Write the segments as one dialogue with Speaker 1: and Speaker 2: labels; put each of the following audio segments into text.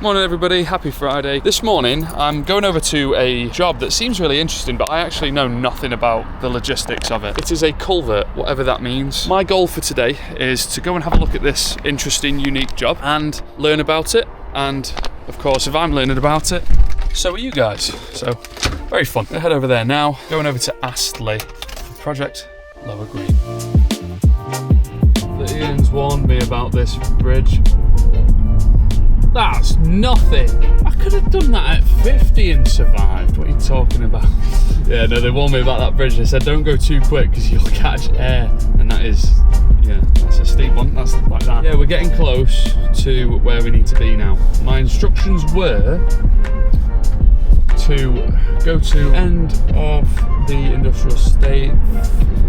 Speaker 1: Morning everybody, happy Friday. This morning I'm going over to a job that seems really interesting, but I actually know nothing about the logistics of it. It is a culvert, whatever that means. My goal for today is to go and have a look at this interesting, unique job and learn about it. And of course, if I'm learning about it, so are you guys. So, very fun. I'll head over there now, going over to Astley for Project Lower Green. The Ian's warned me about this bridge. That's nothing. I could have done that at 50 and survived. What are you talking about? Yeah, no, they warned me about that bridge. They said don't go too quick because you'll catch air. And that is, yeah, that's a steep one. That's like that. Yeah, we're getting close to where we need to be now. My instructions were to go to end of the industrial estate,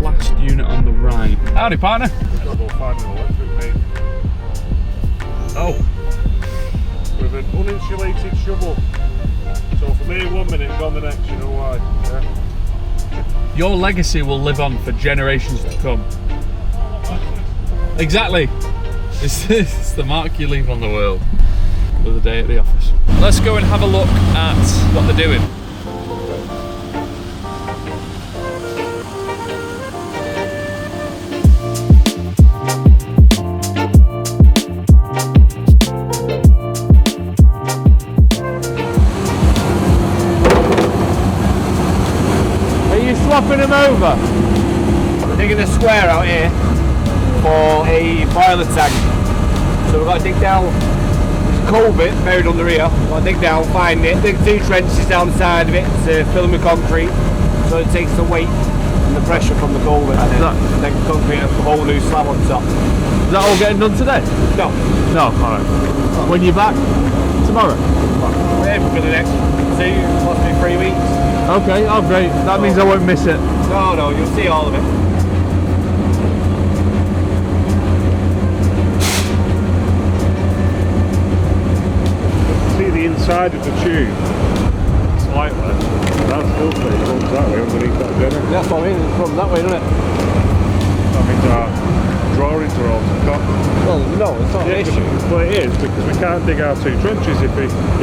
Speaker 1: last unit on the right. Howdy, partner.
Speaker 2: Oh. With an uninsulated shovel. So for me 1 minute, gone the next, you know why? Yeah.
Speaker 1: Your legacy will live on for generations to come. Exactly. It's the mark you leave on the world. Another day at the office. Let's go and have a look at what they're doing.
Speaker 3: Swapping them over. We're digging a square out here for a boiler tank. So we've got to dig down. There's a culvert buried under here. We've got to dig down, find it, dig 2 trenches down the side of it to fill them with concrete. So it takes the weight and the pressure from the culvert and then concrete a whole new slab on top.
Speaker 1: Is that all getting done today?
Speaker 3: No.
Speaker 1: No, alright. When you're back? Tomorrow?
Speaker 3: We're here for the next 2, possibly 3 weeks.
Speaker 1: Okay, oh great. That means I won't miss it.
Speaker 3: No, you'll see all of it.
Speaker 2: See the inside of the tube slightly. That's filthy. It comes that way underneath that dinner.
Speaker 3: That's what I mean, it's from that way, doesn't it?
Speaker 2: That means our drawings are all cut.
Speaker 3: Well, no, it's not an issue.
Speaker 2: But it is, because we can't dig our 2 trenches if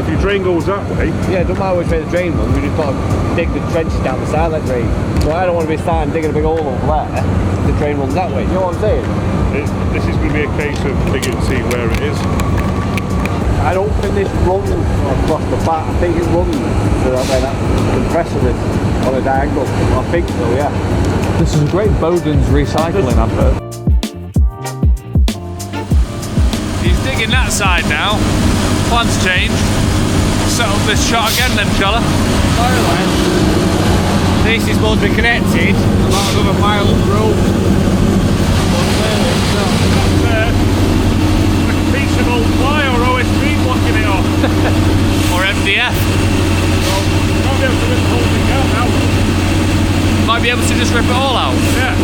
Speaker 2: your drain goes that way.
Speaker 3: Yeah, it doesn't matter which way the drain runs, we just got to dig the trenches down the side of that drain. So I don't want to be starting digging a big hole over there if the drain runs that way, you know what I'm saying?
Speaker 2: This is going to be a case of digging to see where it is.
Speaker 3: I don't think this runs across the back, I think it runs to that way that compressor is on a diagonal. I think so, yeah.
Speaker 1: This is a great Bowden's recycling advert. He's digging that side now. Plans change. Set up this shot again then, shall I?
Speaker 3: This is supposed to be connected about another mile up the road.
Speaker 2: A piece of old ply or OSB blocking it off.
Speaker 1: Or MDF.
Speaker 2: Well, you might be able to rip the whole thing out now.
Speaker 1: Might be able to just rip it all out.
Speaker 2: Yeah.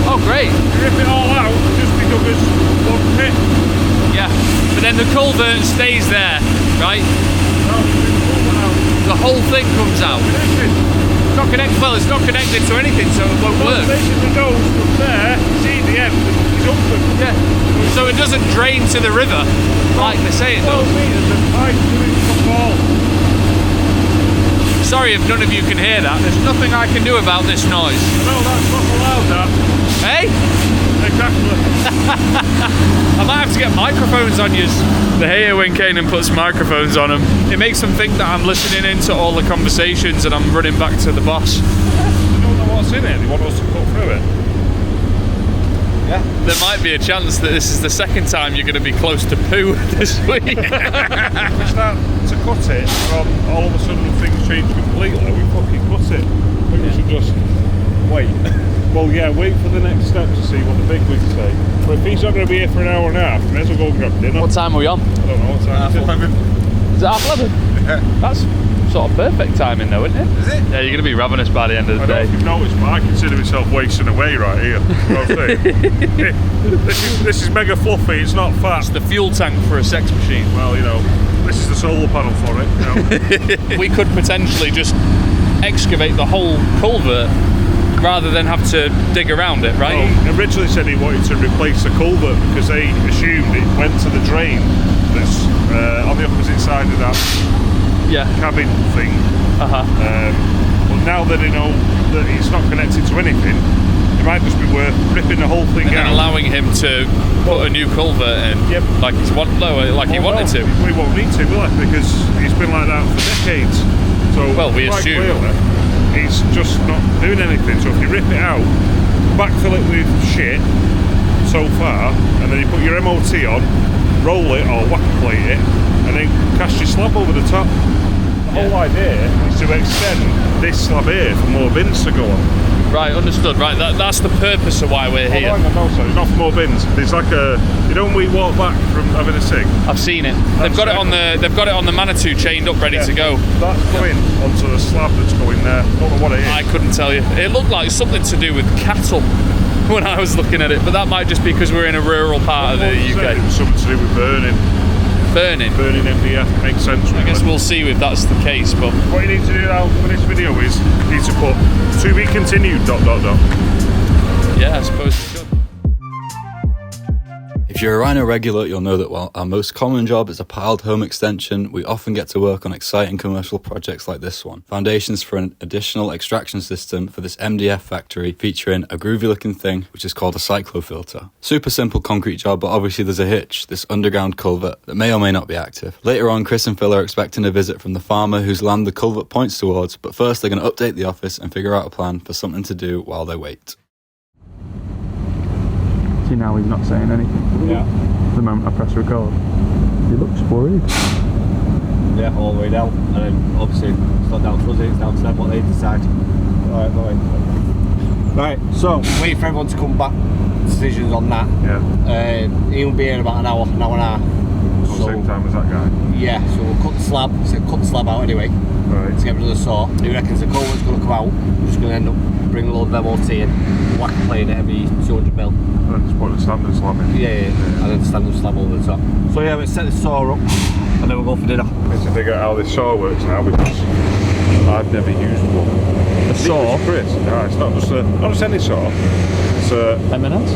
Speaker 1: Oh great.
Speaker 2: You rip it all out, just be dug as one pit.
Speaker 1: Yeah. But then the culvert stays there, right?
Speaker 2: No,
Speaker 1: The whole thing comes out. It's not connected. Well, it's not connected to anything, so it won't work.
Speaker 2: Basically goes from there, see the end, it's open.
Speaker 1: Yeah. So it doesn't drain to the river like they say it does.
Speaker 2: 12 metres and 5 minutes to fall.
Speaker 1: Sorry if none of you can hear that. There's nothing I can do about this noise.
Speaker 2: No, that's not allowed, that.
Speaker 1: Hey?
Speaker 2: Exactly.
Speaker 1: I might have to get microphones on yous. They hate it when Kanan puts microphones on them. It makes them think that I'm listening into all the conversations and I'm running back to the boss.
Speaker 2: They don't know what's in it, they want us to cut through it.
Speaker 3: Yeah.
Speaker 1: There might be a chance that this is the second time you're going to be close to poo this week.
Speaker 2: We start to cut it, and all of a sudden things change completely. We fucking cut it. I think we should just wait. Well, yeah, wait for the next step to see what the big wigs say. But if he's not going to be here for an hour and a half, we may as well go and grab dinner.
Speaker 1: What time are we on?
Speaker 2: I don't know what time.
Speaker 3: 11.
Speaker 1: Is it 11?
Speaker 2: Yeah.
Speaker 1: That's sort of perfect timing though, isn't it?
Speaker 3: Is it?
Speaker 1: Yeah, you're going to be ravenous by the end of the
Speaker 2: I don't know
Speaker 1: day.
Speaker 2: if you've noticed, but I consider myself wasting away right here. You know what I'm saying? This is mega fluffy, it's not fat.
Speaker 1: It's the fuel tank for a sex machine.
Speaker 2: Well, you know, this is the solar panel for it. You know?
Speaker 1: We could potentially just excavate the whole culvert rather than have to dig around it, right?
Speaker 2: Well, originally said he wanted to replace the culvert because they assumed it went to the drain that's on the opposite side of with that cabin thing. But now that they know that it's not connected to anything, it might just be worth ripping the whole thing out
Speaker 1: and allowing him to put a new culvert in, like he wanted to.
Speaker 2: We won't need to, will it? Because he's been like that for decades. So
Speaker 1: we assume
Speaker 2: clearly, he's just not doing anything. So if you rip it out, backfill it with shit so far, and then you put your MOT on, roll it or wacker plate it, and then cast your slab over the top. The whole idea is to extend this slab here for more bins to go on.
Speaker 1: Right, understood. Right, that's the purpose of why we're here.
Speaker 2: Hang on, no, sorry, it's not for more bins. There's like a, you know, when we walk back from having a cig.
Speaker 1: I've seen it. They've got it on the Manitou chained up, ready to go.
Speaker 2: That's going onto the slab that's going there. I don't know what it is.
Speaker 1: I couldn't tell you. It looked like something to do with cattle when I was looking at it, but that might just be because we're in a rural part of the UK.
Speaker 2: It was something to do with burning.
Speaker 1: Burning
Speaker 2: MDF makes sense. Really.
Speaker 1: I guess we'll see if that's the case. But
Speaker 2: what you need to do now for this video is you need to put "to be continued." ...
Speaker 1: Yeah, I suppose you should.
Speaker 4: If you're a Rhino regular, you'll know that while our most common job is a piled home extension, we often get to work on exciting commercial projects like this one. Foundations for an additional extraction system for this MDF factory featuring a groovy looking thing which is called a cyclofilter. Super simple concrete job, but obviously there's a hitch, this underground culvert that may or may not be active. Later on, Chris and Phil are expecting a visit from the farmer whose land the culvert points towards, but first they're going to update the office and figure out a plan for something to do while they wait.
Speaker 1: See, now he's not saying anything.
Speaker 3: Yeah.
Speaker 1: The moment I press record. He looks worried.
Speaker 3: Yeah, all the way down. And then obviously it's not down to us, it's down to them what they decide. Right, so wait for everyone to come back. Decisions on that.
Speaker 2: Yeah.
Speaker 3: He'll be here in about an hour and a half.
Speaker 2: So, same time as that guy.
Speaker 3: Yeah, so we'll cut the slab out anyway.
Speaker 2: Right.
Speaker 3: To get rid of the saw. He reckons the culvert's going to come out. We're just going to end up bringing a load of MOT in, wacker playing it every 200 mil.
Speaker 2: And then just put the standard slab in.
Speaker 3: Yeah, and then standard slab over the top. So yeah, we'll set the saw up and then we'll go for dinner.
Speaker 2: I need to figure out how this saw works now because I've never used one.
Speaker 1: A saw?
Speaker 2: Chris? No, it's not just any saw. It's
Speaker 1: M&S?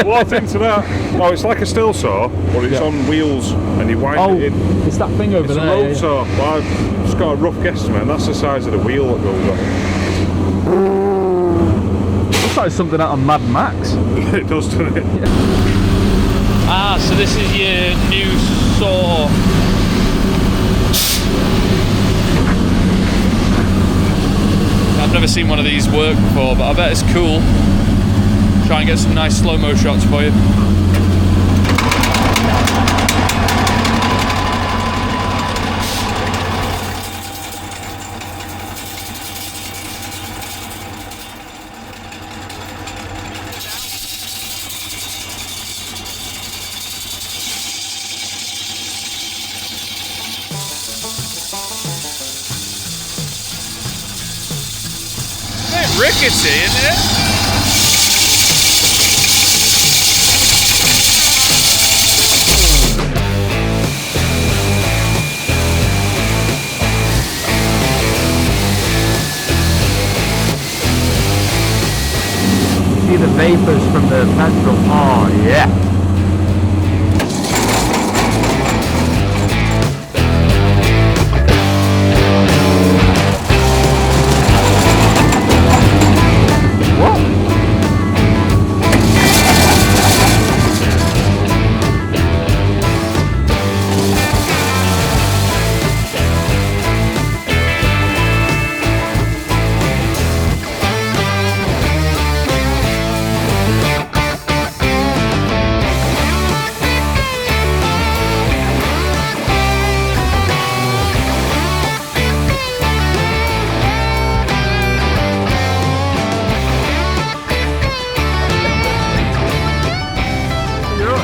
Speaker 2: What into that? No, it's like a steel saw, but it's on wheels and you wind it in.
Speaker 1: It's that thing over
Speaker 2: It's
Speaker 1: there.
Speaker 2: a road saw. Well, I've just got a rough guesstimate, and that's the size of the wheel that goes on.
Speaker 1: Looks like something out of Mad Max.
Speaker 2: It does, doesn't it?
Speaker 1: Yeah. Ah, so this is your new saw. I've never seen one of these work before, but I bet it's cool. Try and get some nice slow-mo shots for you. Rickety, isn't it?
Speaker 5: See the vapors from the petrol. Oh yeah.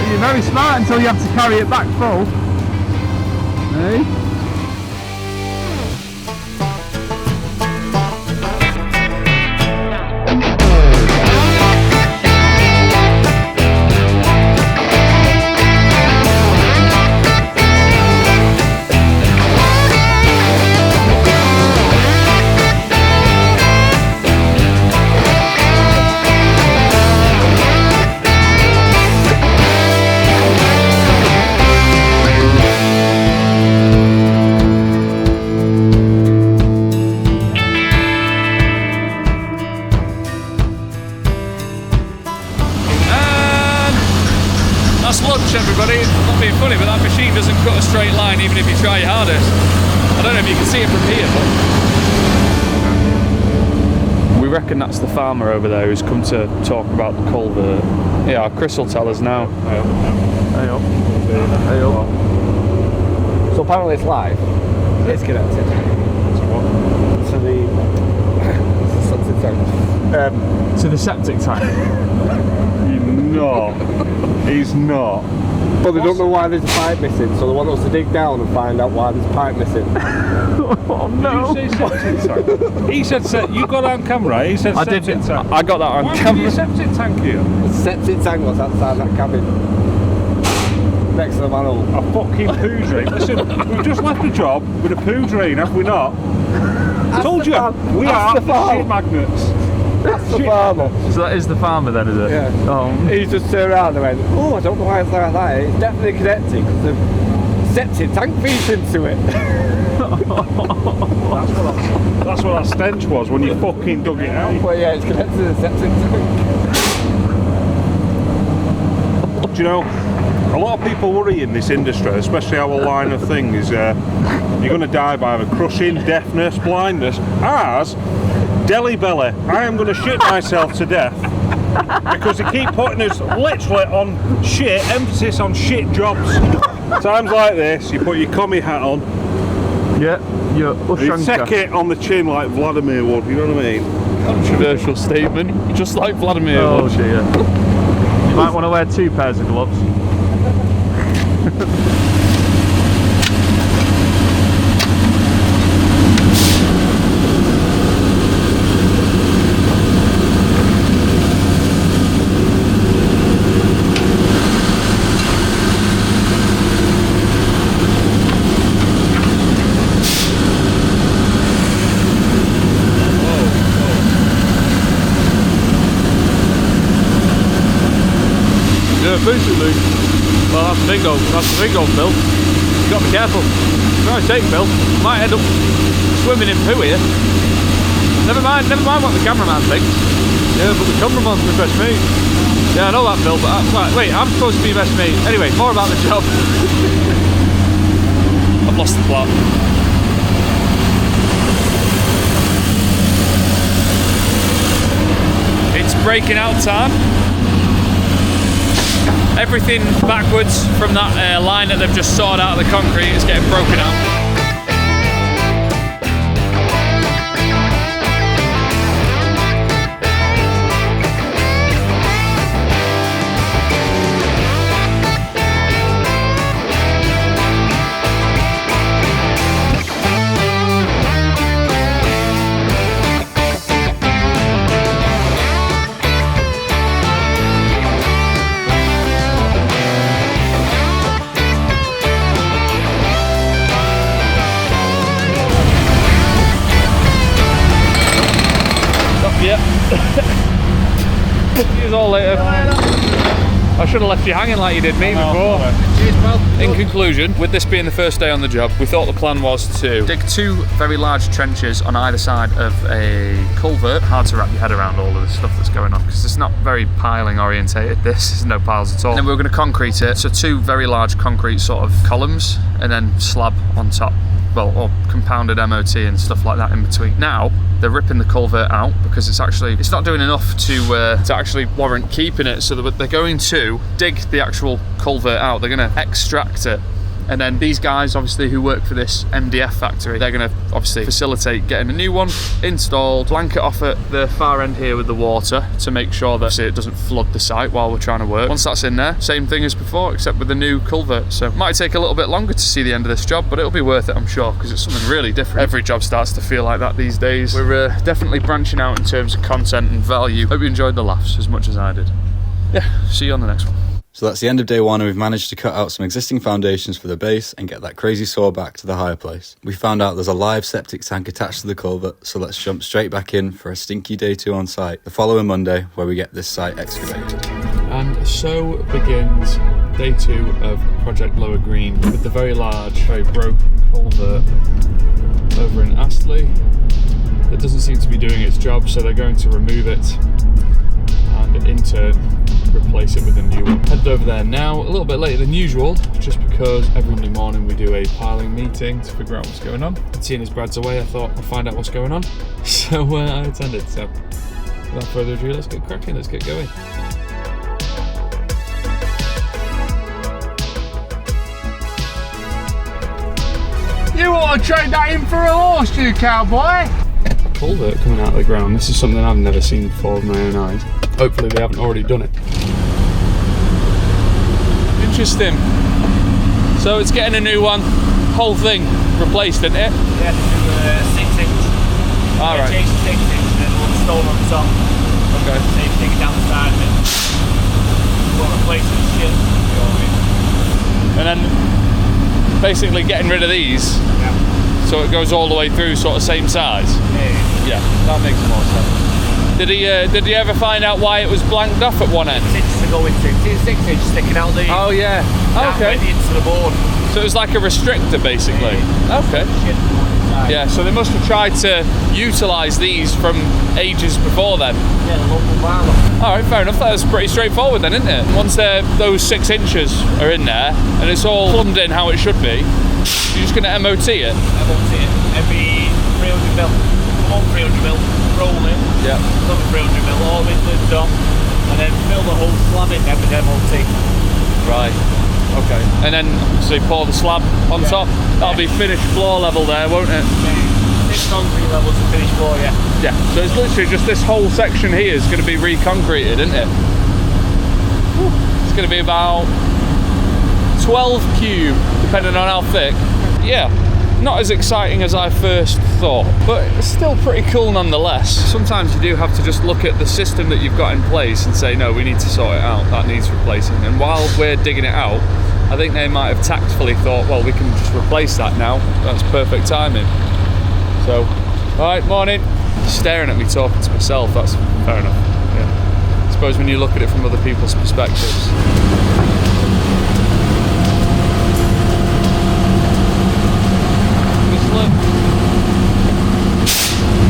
Speaker 5: You're very smart until you have to carry it back full. Hey?
Speaker 1: That's lunch, everybody. Not being funny, but that machine doesn't cut a straight line even if you try your hardest. I don't know if you can see it from here, but we reckon that's the farmer over there who's come to talk about the culvert. Yeah, Chris will tell us now.
Speaker 3: Hey up. So apparently it's live. It's connected. To the septic tank.
Speaker 5: To the septic tank.
Speaker 2: He's not.
Speaker 3: But they don't know why there's a pipe missing, so they want us to dig down and find out why there's a pipe missing.
Speaker 5: Oh no!
Speaker 2: Did you say septic tank? He said he got on camera. He said septic tank.
Speaker 1: I got that on
Speaker 2: Why
Speaker 1: camera.
Speaker 2: was your septic tank here?
Speaker 3: The septic tank was outside that cabin. Next to the manhole.
Speaker 2: A fucking poo drain. Listen, we've just left a job with a poo drain, have we not? I told you, we are the shit magnets.
Speaker 3: That's the farmer.
Speaker 5: So that is the farmer then, is it?
Speaker 3: Yeah.
Speaker 5: Oh.
Speaker 3: He just turned around and went, oh, I don't know why it's like that. It's definitely connected because the septic tank feeds into it.
Speaker 2: That's what that stench was when you fucking dug it out.
Speaker 3: But yeah, it's connected to the septic tank.
Speaker 2: Do you know, a lot of people worry in this industry, especially our line of thing, is you're going to die by either crushing, deafness, blindness. Ours, Delhi belly. I am going to shit myself to death because they keep putting us literally on shit, emphasis on shit jobs. Times like this, you put your commie hat on,
Speaker 5: Yeah, your
Speaker 2: you take it on the chin like Vladimir would, you know what I mean?
Speaker 1: Controversial statement, just like Vladimir.
Speaker 5: Oh dear. You might want to wear 2 pairs of gloves.
Speaker 1: Basically, well, that's a big old Bill. You've got to be careful. Try to take Bill. Might end up swimming in poo here. Never mind what the cameraman thinks. Yeah, but the cameraman's my best mate. Yeah, I know that, Bill, but right, wait, I'm supposed to be your best mate. Anyway, more about the job. I've lost the plot. It's breaking out time. Everything backwards from that line that they've just sawed out of the concrete is getting broken out. Yep. See you all later. I should have left you hanging like you did me before. In conclusion, with this being the first day on the job, we thought the plan was to dig 2 very large trenches on either side of a culvert. Hard to wrap your head around all of the stuff that's going on because it's not very piling orientated. This is no piles at all. And then we were going to concrete it, so 2 very large concrete sort of columns and then slab on top. Well, or compounded MOT and stuff like that in between. Now they're ripping the culvert out because it's not doing enough to actually warrant keeping it. So they're going to dig the actual culvert out. They're going to extract it, and then these guys, obviously, who work for this MDF factory, they're going to obviously facilitate getting a new one installed, blanket off at the far end here with the water to make sure that it doesn't flood the site while we're trying to work. Once that's in there, same thing as before, except with the new culvert. So it might take a little bit longer to see the end of this job, but it'll be worth it, I'm sure, because it's something really different. Every job starts to feel like that these days. We're definitely branching out in terms of content and value. Hope you enjoyed the laughs as much as I did. Yeah, see you on the next one.
Speaker 4: So that's the end of day 1, and we've managed to cut out some existing foundations for the base and get that crazy saw back to the higher place. We found out there's a live septic tank attached to the culvert, so let's jump straight back in for a stinky day 2 on site the following Monday, where we get this site excavated.
Speaker 1: And so begins day 2 of Project Lower Green with the very large, very broken culvert over in Astley. It doesn't seem to be doing its job, so they're going to remove it and in turn replace it with a new one. Headed over there now, a little bit later than usual, just because every Monday morning we do a piling meeting to figure out what's going on. And seeing as Brad's away, I thought I'll find out what's going on. So I attended. So without further ado, let's get cracking, let's get going.
Speaker 5: You ought to trade that in for a horse, you cowboy!
Speaker 1: Culvert coming out of the ground. This is something I've never seen before with my own eyes. Hopefully they haven't already done it. Interesting. So it's getting a new one. Whole thing replaced, isn't it?
Speaker 3: Yeah, this is 6 inch.
Speaker 1: Alright.
Speaker 3: Change to 6 inch and then a little stone on top.
Speaker 1: Okay.
Speaker 3: So you take it down the side of it. We'll replace it with shit. You know what I mean?
Speaker 1: And then basically getting rid of these,
Speaker 3: Yeah.
Speaker 1: so it goes all the way through, sort of same size.
Speaker 3: Yeah.
Speaker 1: Yeah, that makes more sense. Did he ever find out why it was blanked off at one end?
Speaker 3: 6 inches to go into. It's 6 inches sticking out the.
Speaker 1: Oh yeah.
Speaker 3: That
Speaker 1: Okay.
Speaker 3: went into the board.
Speaker 1: So it was like a restrictor basically. Okay.
Speaker 3: Shit. Inside.
Speaker 1: Yeah, so they must have tried to utilise these from ages before then.
Speaker 3: Yeah, the local barber.
Speaker 1: Alright, fair enough. That was pretty straightforward then, isn't it? Once those 6 inches are in there and it's all plumbed in how it should be, you're just going to MOT it?
Speaker 3: MOT it. Every 300 mil. Come on, 300 mil. Roll it.
Speaker 1: Yeah.
Speaker 3: Another 300 mil. All the way to the top. And then fill the whole slab in then with MOT.
Speaker 1: Right. Okay. And then, so you pour the slab on top. That'll be finished floor level there, won't it?
Speaker 3: 6 concrete levels to finish floor, yeah.
Speaker 1: Yeah. So it's literally just this whole section here is going to be reconcreted, isn't it? It's going to be about 12 cube, depending on how thick. Yeah. Not as exciting as I first thought, but it's still pretty cool nonetheless. Sometimes you do have to just look at the system that you've got in place and say, no, we need to sort it out, that needs replacing. And while we're digging it out, I think they might have tactfully thought, well, we can just replace that now. That's perfect timing. So, all right, morning. Staring at me talking to myself, that's fair enough. Yeah. I suppose when you look at it from other people's perspectives.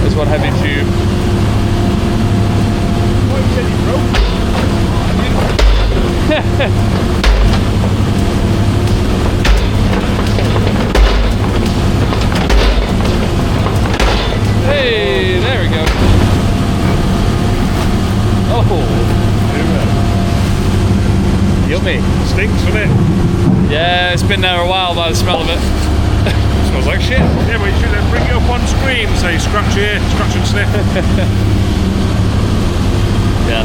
Speaker 1: There's one heavy tube.
Speaker 3: What you said you broke?
Speaker 1: Hey, there we go. Oh, yummy.
Speaker 2: Stinks, doesn't it?
Speaker 1: Yeah, it's been there a while by the smell of it.
Speaker 2: Smells like shit. Yeah, but you should bring it up on screen, say scratch here, scratch and sniff.
Speaker 1: Yeah.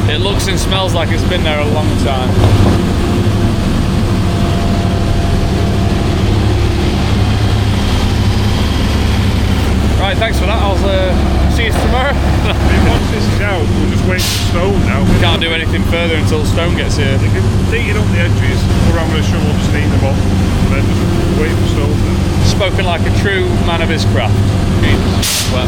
Speaker 1: It looks and smells like it's been there a long time. Right, thanks for that. I'll see you tomorrow.
Speaker 2: Once this is out, we'll just wait for stone now.
Speaker 1: We can't do anything further until stone gets here.
Speaker 2: They can neaten up the edges, go around with a shovel, just neaten them up, and then just wait for stone then.
Speaker 1: Spoken like a true man of his craft. Well,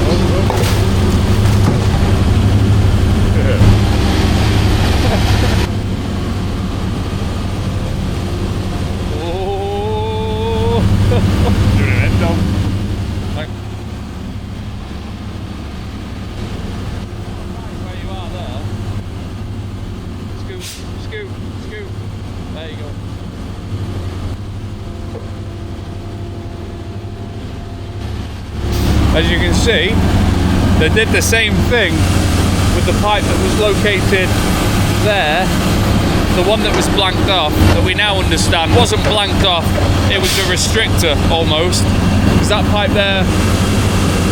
Speaker 2: Doing an end on.
Speaker 1: Where you are there. Scoop, scoop, scoop. There you go. As you can see, they did the same thing with the pipe that was located there. The one that was blanked off, that we now understand wasn't blanked off, it was a restrictor almost, because that pipe there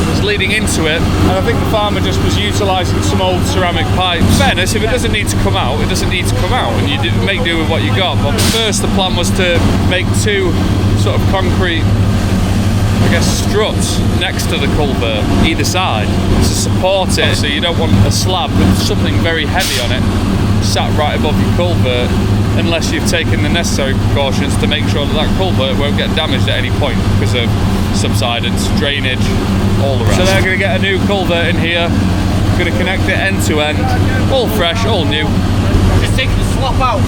Speaker 1: was leading into it, and I think the farmer just was utilising some old ceramic pipe. In fairness, if it doesn't need to come out, it doesn't need to come out, and you make do with what you got. But first the plan was to make 2 sort of concrete, I guess, struts next to the culvert, either side, to support it, so you don't want a slab with something very heavy on it sat right above your culvert, unless you've taken the necessary precautions to make sure that that culvert won't get damaged at any point because of subsidence, drainage, all the rest. So they're going to get a new culvert in here, going to connect it end to end, all fresh, all new.
Speaker 3: Just take the slop out.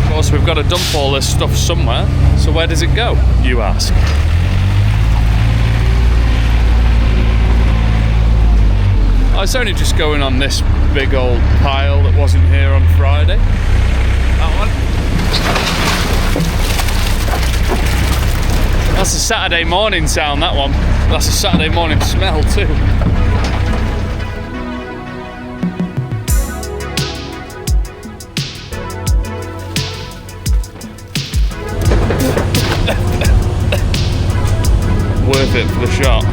Speaker 1: Of course, we've got to dump all this stuff somewhere, so where does it go, you ask? Oh, it's only just going on this big old pile that wasn't here on Friday. That one. That's a Saturday morning sound, that one. That's a Saturday morning smell too. Worth it for the shot.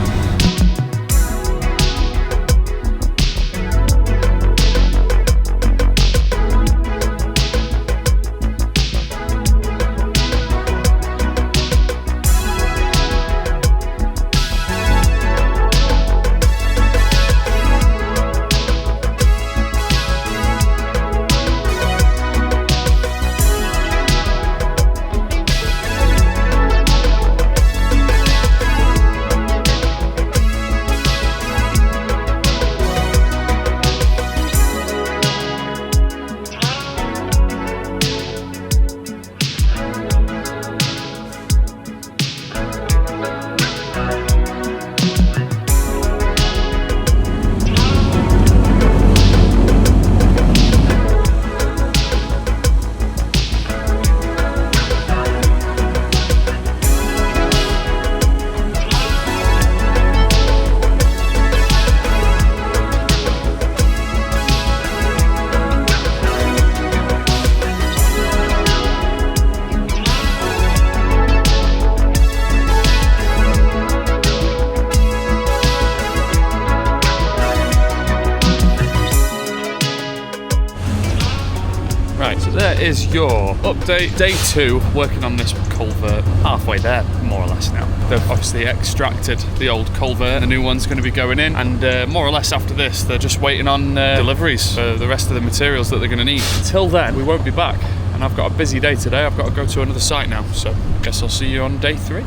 Speaker 1: Right, so there is your update. Day 2, working on this culvert. Halfway there, more or less now. They've obviously extracted the old culvert. The new one's going to be going in, and more or less after this, they're just waiting on deliveries for the rest of the materials that they're going to need. Until then, we won't be back. And I've got a busy day today. I've got to go to another site now. So I guess I'll see you on day 3.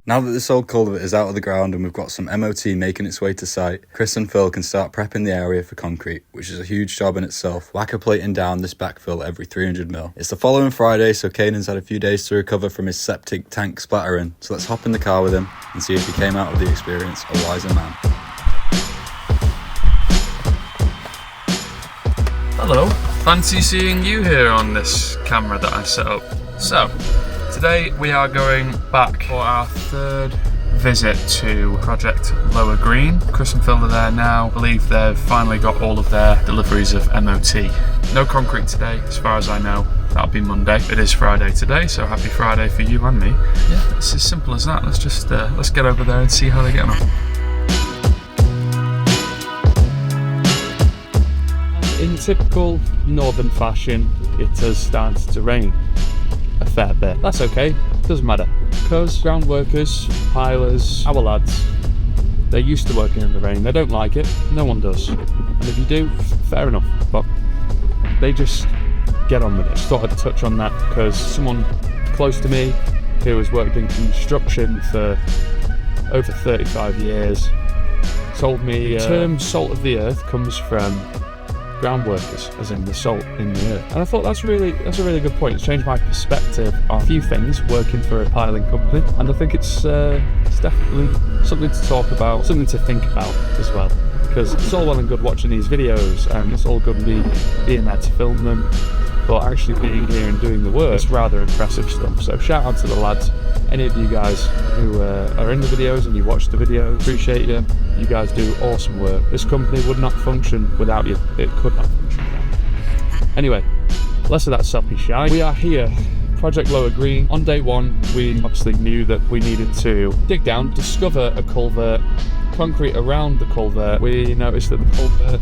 Speaker 4: Now that this old culvert is out of the ground and we've got some MOT making its way to site, Chris and Phil can start prepping the area for concrete, which is a huge job in itself, wacker plating down this backfill every 300mm. It's the following Friday, so Kanan's had a few days to recover from his septic tank splattering, so let's hop in the car with him and see if he came out of the experience a wiser man.
Speaker 1: Hello, fancy seeing you here on this camera that I set up. So, today we are going back for our 3rd visit to Project Lower Green. Chris and Phil are there now. I believe they've finally got all of their deliveries of MOT. No concrete today, as far as I know. That'll be Monday. It is Friday today, so happy Friday for you and me. Yeah, it's as simple as that. Let's just let's get over there and see how they're getting on. In typical northern fashion, it has started to rain a fair bit. That's okay, doesn't matter, because ground workers, pilers, our lads, they're used to working in the rain. They don't like it, no one does. And if you do, fair enough, but they just get on with it. Just thought I'd touch on that because someone close to me who has worked in construction for over 35 years told me the term salt of the earth comes from ground workers, as in the salt in the earth. And I thought that's a really good point. It's changed my perspective on a few things working for a piling company, and I think it's definitely something to talk about, something to think about as well. Because it's all well and good watching these videos, and it's all good me being there to film them, but actually being here and doing the work, it's rather impressive stuff. So shout out to the lads, any of you guys who are in the videos and you watch the videos, appreciate you. You guys do awesome work. This company would not function without you. It could not function without you. Anyway, less of that selfie shine. We are here, Project Lower Green. On day 1, we obviously knew that we needed to dig down, discover a culvert, concrete around the culvert. We noticed that the culvert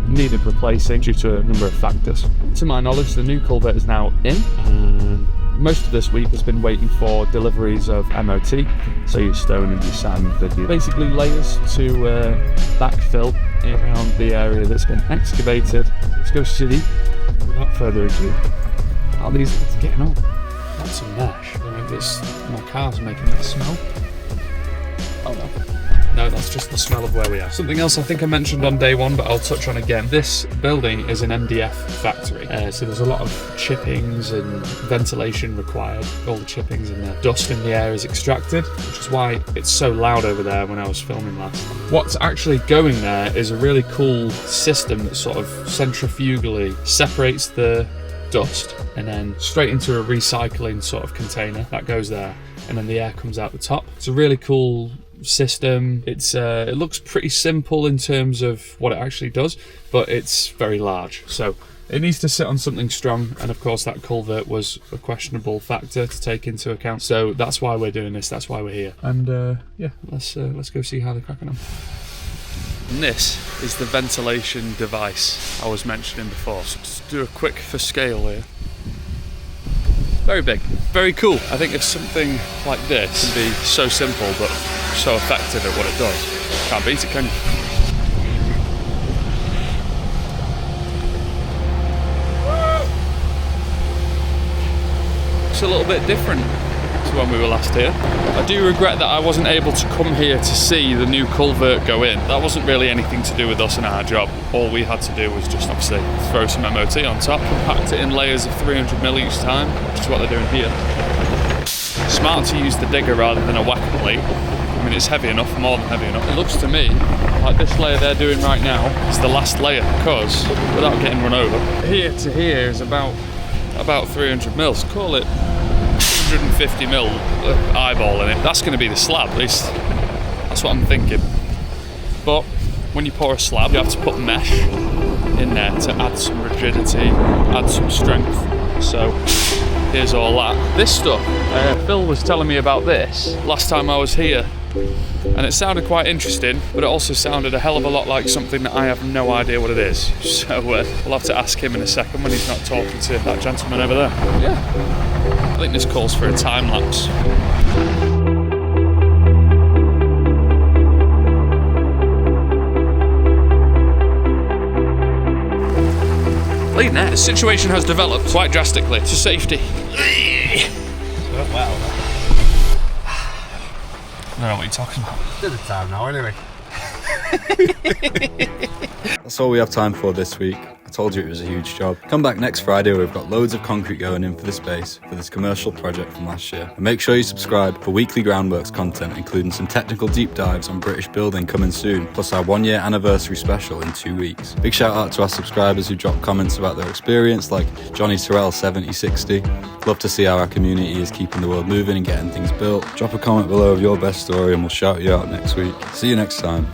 Speaker 1: needed replacing due to a number of factors. To my knowledge, the new culvert is now in, and most of this week has been waiting for deliveries of MOT, so your stone and your sand, that you basically layers to backfill around the area that's been excavated. Let's go see, without further ado, how these are getting on. Lots of mesh. I don't know if my car's making that smell. Oh no. No, that's just the smell of where we are. Something else I think I mentioned on day one, but I'll touch on again. This building is an MDF factory, so there's a lot of chippings and ventilation required. All the chippings and the dust in the air is extracted, which is why it's so loud over there when I was filming last. What's actually going there is a really cool system that sort of centrifugally separates the dust and then straight into a recycling sort of container that goes there, and then the air comes out the top. It's a really cool system. It looks pretty simple in terms of what it actually does, but it's very large, so it needs to sit on something strong, and of course that culvert was a questionable factor to take into account, so that's why we're doing this, that's why we're here. And yeah, let's go see how they're cracking on. And this is the ventilation device I was mentioning before. So just do a quick for scale here. Very big, very cool. I think if something like this can be so simple but so effective at what it does, can't beat it, can you? It's a little bit different to when we were last here. I do regret that I wasn't able to come here to see the new culvert go in. That wasn't really anything to do with us and our job. All we had to do was just obviously throw some MOT on top, compact it in layers of 300mm each time, which is what they're doing here. Smart to use the digger rather than a wacker plate. I mean, it's heavy enough, more than heavy enough. It looks to me like this layer they're doing right now is the last layer, because without getting run over, here to here is about 300mm. Call it 150mm eyeball in it. That's going to be the slab, at least that's what I'm thinking. But when you pour a slab, you have to put mesh in there to add some rigidity, add some strength. So here's all that. This stuff, Phil was telling me about this last time I was here, and it sounded quite interesting, but it also sounded a hell of a lot like something that I have no idea what it is. So we'll have to ask him in a second when he's not talking to that gentleman over there. Yeah. I think this calls for a time lapse. Late net, the situation has developed quite drastically to safety.
Speaker 3: Well,
Speaker 1: I don't know what you're talking about.
Speaker 3: it's the time now anyway.
Speaker 4: That's all we have time for this week. I told you it was a huge job. Come back next Friday where we've got loads of concrete going in for the space for this commercial project from last year. And make sure you subscribe for weekly groundworks content, including some technical deep dives on British building coming soon, plus our 1 year anniversary special in 2 weeks. Big shout out to our subscribers who drop comments about their experience, like Johnny Terrell 7060. Love to see how our community is keeping the world moving and getting things built. Drop a comment below of your best story and we'll shout you out next week. See you next time.